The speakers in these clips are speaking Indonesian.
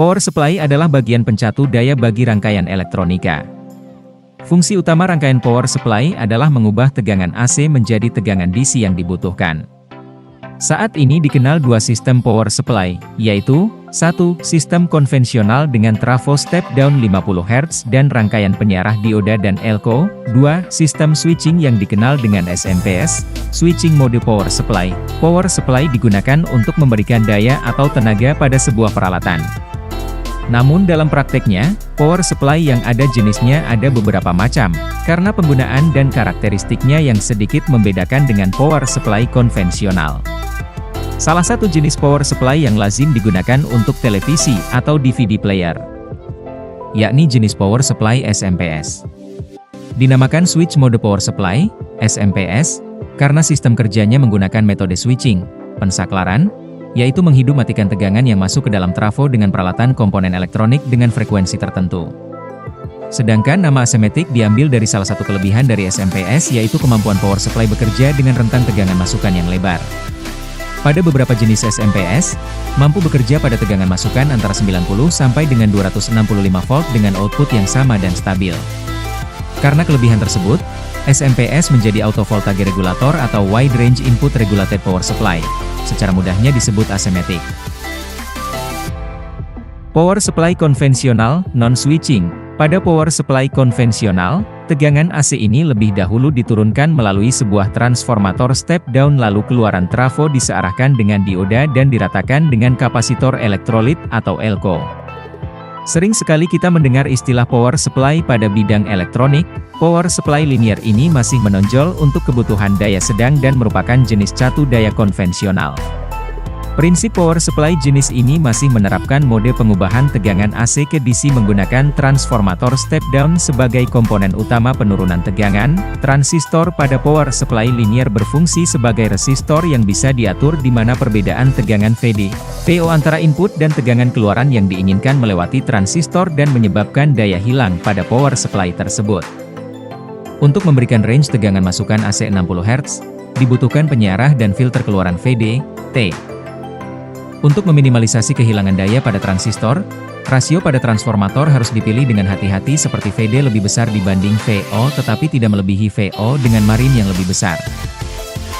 Power supply adalah bagian pencatu daya bagi rangkaian elektronika. Fungsi utama rangkaian power supply adalah mengubah tegangan AC menjadi tegangan DC yang dibutuhkan. Saat ini dikenal dua sistem power supply, yaitu 1. Sistem konvensional dengan trafo step down 50 Hz dan rangkaian penyarah dioda dan elko. 2. Sistem switching yang dikenal dengan SMPS, switching mode power supply. Power supply digunakan untuk memberikan daya atau tenaga pada sebuah peralatan. Namun dalam prakteknya, power supply yang ada jenisnya ada beberapa macam, karena penggunaan dan karakteristiknya yang sedikit membedakan dengan power supply konvensional. Salah satu jenis power supply yang lazim digunakan untuk televisi atau DVD player, yakni jenis power supply SMPS. Dinamakan switch mode power supply, SMPS, karena sistem kerjanya menggunakan metode switching, pensaklaran, yaitu menghidup-matikan tegangan yang masuk ke dalam trafo dengan peralatan komponen elektronik dengan frekuensi tertentu. Sedangkan nama asematik diambil dari salah satu kelebihan dari SMPS, yaitu kemampuan power supply bekerja dengan rentang tegangan masukan yang lebar. Pada beberapa jenis SMPS, mampu bekerja pada tegangan masukan antara 90 sampai dengan 265 volt dengan output yang sama dan stabil. Karena kelebihan tersebut, SMPS menjadi auto voltage regulator atau wide range input regulated power supply. Secara mudahnya disebut asematik. Power supply konvensional, non-switching. Pada power supply konvensional, tegangan AC ini lebih dahulu diturunkan melalui sebuah transformator step down lalu keluaran trafo disearahkan dengan dioda dan diratakan dengan kapasitor elektrolit atau elko. Sering sekali kita mendengar istilah power supply pada bidang elektronik. Power supply linear ini masih menonjol untuk kebutuhan daya sedang dan merupakan jenis catu daya konvensional. Prinsip power supply jenis ini masih menerapkan mode pengubahan tegangan AC ke DC menggunakan transformator step down sebagai komponen utama penurunan tegangan. Transistor pada power supply linear berfungsi sebagai resistor yang bisa diatur di mana perbedaan tegangan VD, VO antara input dan tegangan keluaran yang diinginkan melewati transistor dan menyebabkan daya hilang pada power supply tersebut. Untuk memberikan range tegangan masukan AC 60 Hz, dibutuhkan penyarah dan filter keluaran VD, T. Untuk meminimalisasi kehilangan daya pada transistor, rasio pada transformator harus dipilih dengan hati-hati seperti VD lebih besar dibanding VO tetapi tidak melebihi VO dengan marin yang lebih besar.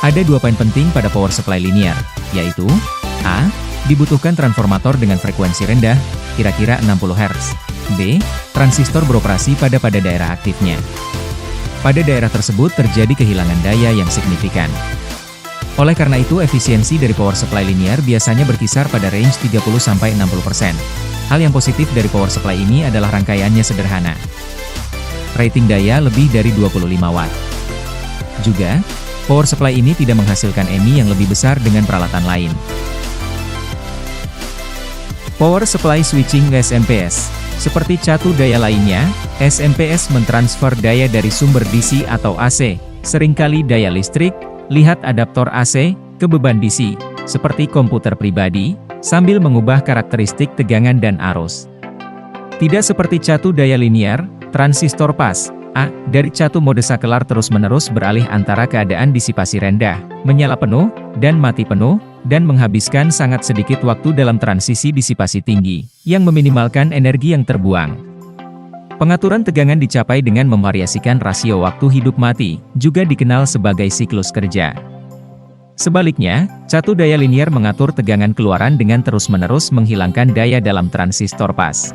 Ada dua poin penting pada power supply linear, yaitu A. Dibutuhkan transformator dengan frekuensi rendah, kira-kira 60 Hz. B. Transistor beroperasi pada daerah aktifnya. Pada daerah tersebut terjadi kehilangan daya yang signifikan. Oleh karena itu efisiensi dari power supply linear biasanya berkisar pada range 30-60%. Hal yang positif dari power supply ini adalah rangkaiannya sederhana. Rating daya lebih dari 25 watt. Juga, power supply ini tidak menghasilkan EMI yang lebih besar dengan peralatan lain. Power supply switching SMPS. Seperti catu daya lainnya, SMPS mentransfer daya dari sumber DC atau AC, seringkali daya listrik, lihat adaptor AC, ke beban DC, seperti komputer pribadi, sambil mengubah karakteristik tegangan dan arus. Tidak seperti catu daya linear, transistor pas, A, dari catu mode sakelar terus-menerus beralih antara keadaan disipasi rendah, menyala penuh, dan mati penuh, dan menghabiskan sangat sedikit waktu dalam transisi disipasi tinggi, yang meminimalkan energi yang terbuang. Pengaturan tegangan dicapai dengan memvariasikan rasio waktu hidup mati, juga dikenal sebagai siklus kerja. Sebaliknya, catu daya linear mengatur tegangan keluaran dengan terus-menerus menghilangkan daya dalam transistor pas.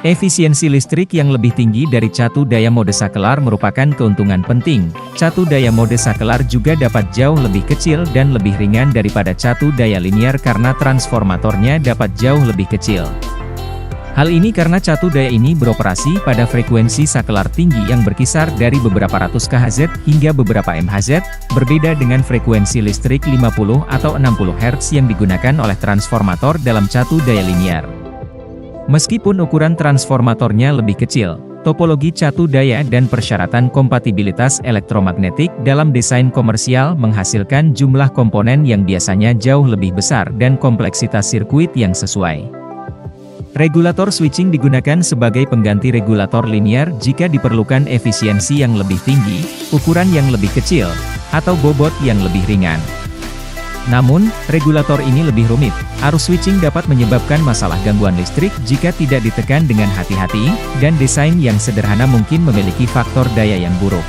Efisiensi listrik yang lebih tinggi dari catu daya mode sakelar merupakan keuntungan penting. Catu daya mode sakelar juga dapat jauh lebih kecil dan lebih ringan daripada catu daya linear karena transformatornya dapat jauh lebih kecil. Hal ini karena catu daya ini beroperasi pada frekuensi sakelar tinggi yang berkisar dari beberapa ratus kHz hingga beberapa MHz, berbeda dengan frekuensi listrik 50 atau 60 Hz yang digunakan oleh transformator dalam catu daya linear. Meskipun ukuran transformatornya lebih kecil, topologi catu daya dan persyaratan kompatibilitas elektromagnetik dalam desain komersial menghasilkan jumlah komponen yang biasanya jauh lebih besar dan kompleksitas sirkuit yang sesuai. Regulator switching digunakan sebagai pengganti regulator linear jika diperlukan efisiensi yang lebih tinggi, ukuran yang lebih kecil, atau bobot yang lebih ringan. Namun, regulator ini lebih rumit. Arus switching dapat menyebabkan masalah gangguan listrik jika tidak ditekan dengan hati-hati, dan desain yang sederhana mungkin memiliki faktor daya yang buruk.